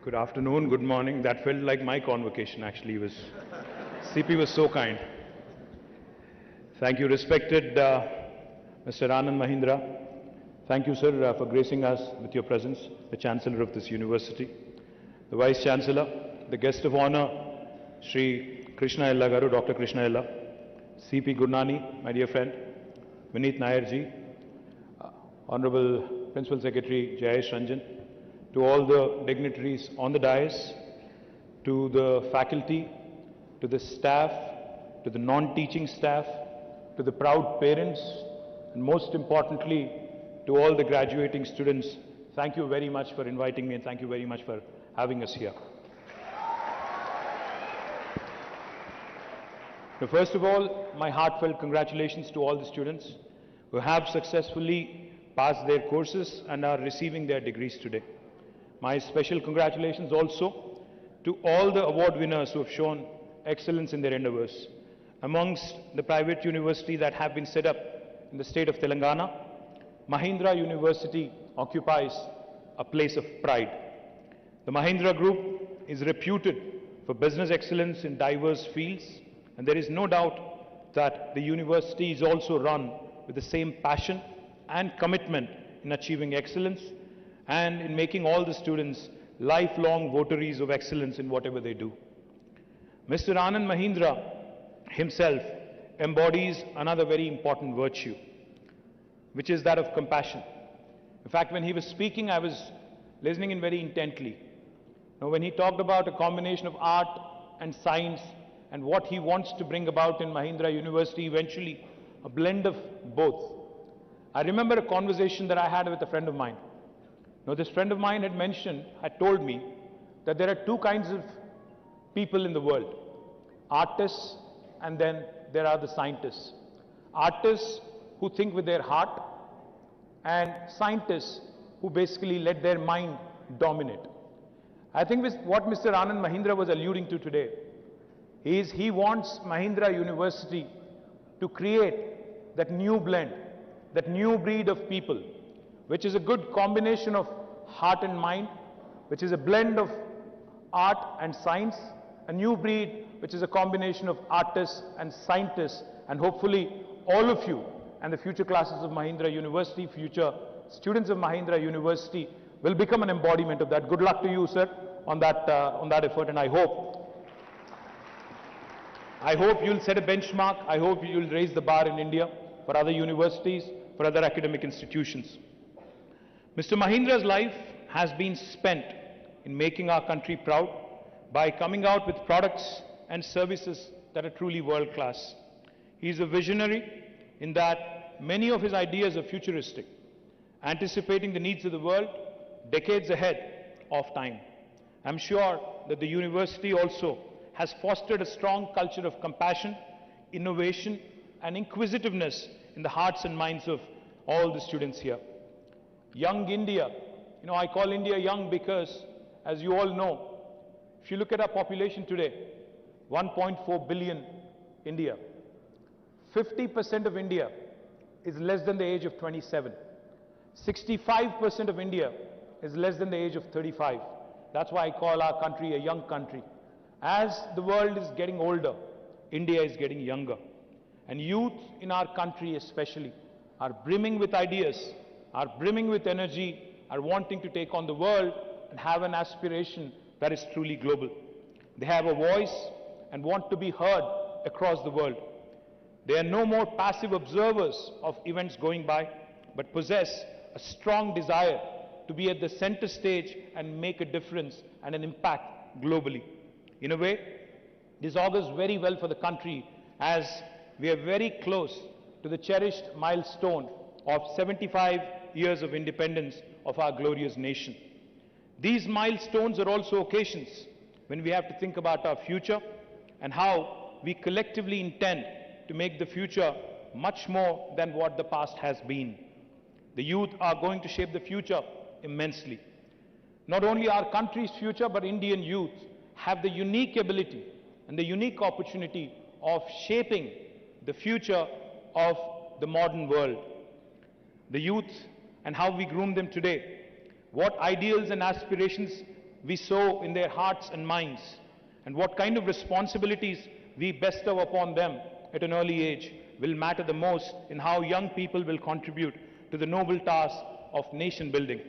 Good afternoon, good morning. That felt like my convocation actually. CP was so kind. Thank you, respected Mr. Anand Mahindra. Thank you, sir, for gracing us with your presence, the Chancellor of this university, the Vice Chancellor, the guest of honor, Sri Krishna Ella Garu, Dr. Krishna Ella, CP Gurnani, my dear friend, Vineet Nayarji, Honorable Principal Secretary Jayesh Ranjan, to all the dignitaries on the dais, to the faculty, to the staff, to the non-teaching staff, to the proud parents, and most importantly, to all the graduating students, thank you very much for inviting me and thank you very much for having us here. Now, first of all, my heartfelt congratulations to all the students who have successfully passed their courses and are receiving their degrees today. My special congratulations also to all the award winners who have shown excellence in their endeavors. Amongst the private universities that have been set up in the state of Telangana, Mahindra University occupies a place of pride. The Mahindra Group is reputed for business excellence in diverse fields, and there is no doubt that the university is also run with the same passion and commitment in achieving excellence and in making all the students lifelong votaries of excellence in whatever they do. Mr. Anand Mahindra himself embodies another very important virtue, which is that of compassion. In fact, when he was speaking, I was listening in very intently. Now, when he talked about a combination of art and science and what he wants to bring about in Mahindra University, eventually a blend of both. I remember a conversation that I had with a friend of mine. Now, this friend of mine had told me that there are two kinds of people in the world, artists and then there are the scientists. Artists who think with their heart and scientists who basically let their mind dominate. I think what Mr. Anand Mahindra was alluding to today is he wants Mahindra University to create that new blend, that new breed of people, which is a good combination of heart and mind, which is a blend of art and science, a new breed which is a combination of artists and scientists, and hopefully all of you and the future classes of Mahindra University, future students of Mahindra University will become an embodiment of that. Good luck to you, sir, on that effort, and I hope you'll set a benchmark. I hope you'll raise the bar in India for other universities, for other academic institutions. Mr. Mahindra's life has been spent in making our country proud by coming out with products and services that are truly world-class. He is a visionary in that many of his ideas are futuristic, anticipating the needs of the world decades ahead of time. I'm sure that the university also has fostered a strong culture of compassion, innovation, and inquisitiveness in the hearts and minds of all the students here. Young India, I call India young because, as you all know, if you look at our population today, 1.4 billion India, 50% of India is less than the age of 27. 65% of India is less than the age of 35. That's why I call our country a young country. As the world is getting older, India is getting younger. And youth in our country especially are brimming with ideas, are brimming with energy, are wanting to take on the world and have an aspiration that is truly global. They have a voice and want to be heard across the world. They are no more passive observers of events going by, but possess a strong desire to be at the center stage and make a difference and an impact globally. In a way, this augurs very well for the country as we are very close to the cherished milestone of 75 years of independence of our glorious nation. These milestones are also occasions when we have to think about our future and how we collectively intend to make the future much more than what the past has been. The youth are going to shape the future immensely. Not only our country's future, but Indian youth have the unique ability and the unique opportunity of shaping the future of the modern world. The youth and how we groom them today, what ideals and aspirations we sow in their hearts and minds, and what kind of responsibilities we bestow upon them at an early age will matter the most in how young people will contribute to the noble task of nation building.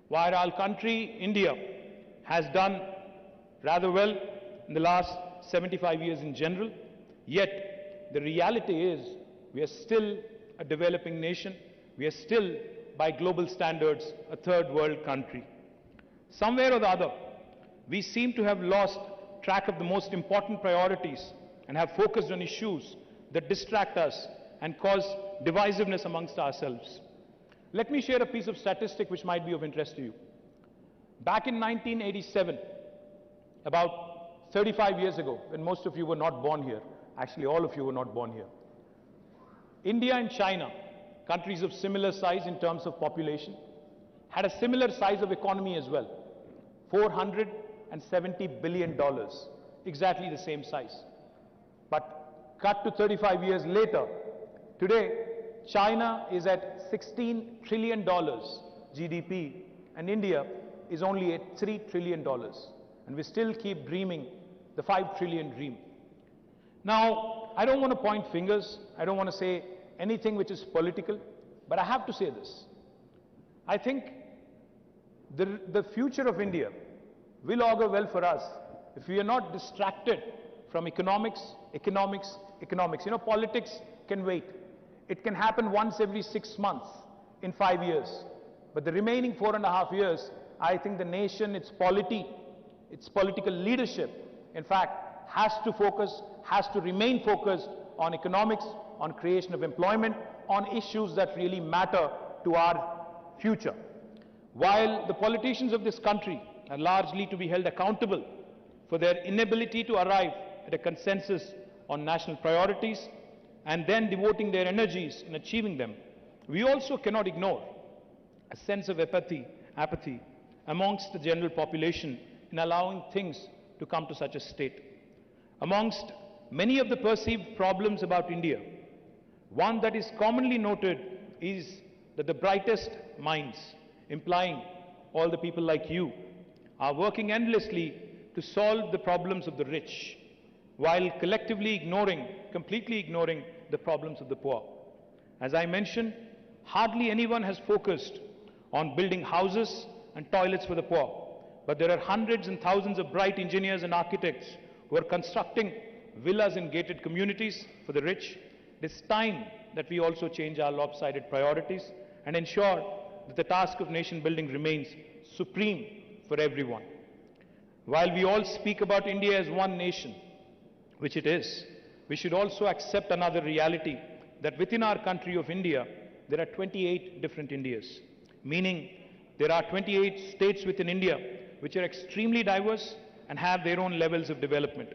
While our country, India, has done rather well in the last 75 years in general, yet the reality is we are still a developing nation. We are still, by global standards, a third world country. Somewhere or the other, we seem to have lost track of the most important priorities and have focused on issues that distract us and cause divisiveness amongst ourselves. Let me share a piece of statistic which might be of interest to you. Back in 1987, about 35 years ago, when most of you were not born here, actually all of you were not born here, India and China, countries of similar size in terms of population, had a similar size of economy as well. $470 billion, exactly the same size. But cut to 35 years later, today China is at $16 trillion GDP and India is only at $3 trillion. And we still keep dreaming the 5 trillion dream. Now, I don't want to point fingers, I don't want to say anything which is political, but I have to say this. I think the future of India will augur well for us if we are not distracted from economics. You know, politics can wait. It can happen once every 6 months in 5 years. But the remaining 4.5 years, I think the nation, its polity, its political leadership, in fact, has to remain focused on economics, on creation of employment, on issues that really matter to our future. While the politicians of this country are largely to be held accountable for their inability to arrive at a consensus on national priorities and then devoting their energies in achieving them, we also cannot ignore a sense of apathy amongst the general population in allowing things to come to such a state. Amongst many of the perceived problems about India, one that is commonly noted is that the brightest minds, implying all the people like you, are working endlessly to solve the problems of the rich, while collectively completely ignoring the problems of the poor. As I mentioned, hardly anyone has focused on building houses and toilets for the poor, but there are hundreds and thousands of bright engineers and architects who are constructing villas in gated communities for the rich. It is time that we also change our lopsided priorities and ensure that the task of nation building remains supreme for everyone. While we all speak about India as one nation, which it is, we should also accept another reality, that within our country of India, there are 28 different Indias, meaning there are 28 states within India which are extremely diverse and have their own levels of development.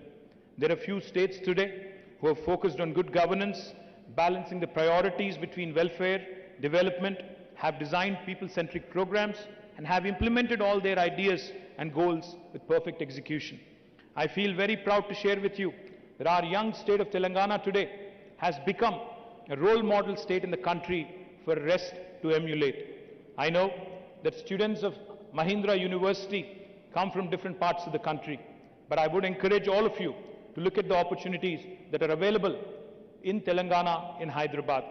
There are few states today who have focused on good governance, balancing the priorities between welfare, development, have designed people-centric programs, and have implemented all their ideas and goals with perfect execution. I feel very proud to share with you that our young state of Telangana today has become a role model state in the country for the rest to emulate. I know that students of Mahindra University come from different parts of the country, but I would encourage all of you to look at the opportunities that are available in Telangana, in Hyderabad.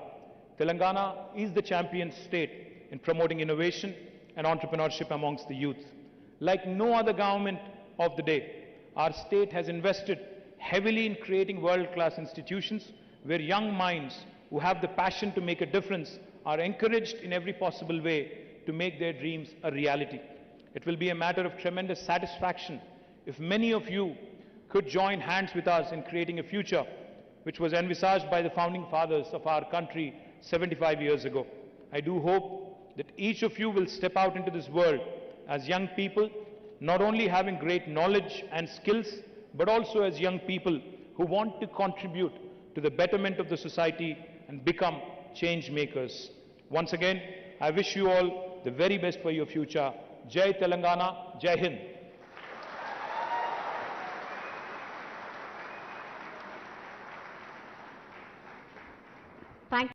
Telangana is the champion state in promoting innovation and entrepreneurship amongst the youth. Like no other government of the day, our state has invested heavily in creating world-class institutions where young minds who have the passion to make a difference are encouraged in every possible way to make their dreams a reality. It will be a matter of tremendous satisfaction if many of you could join hands with us in creating a future which was envisaged by the founding fathers of our country 75 years ago. I do hope that each of you will step out into this world as young people, not only having great knowledge and skills, but also as young people who want to contribute to the betterment of the society and become change makers. Once again, I wish you all the very best for your future. Jai Telangana, Jai Hind.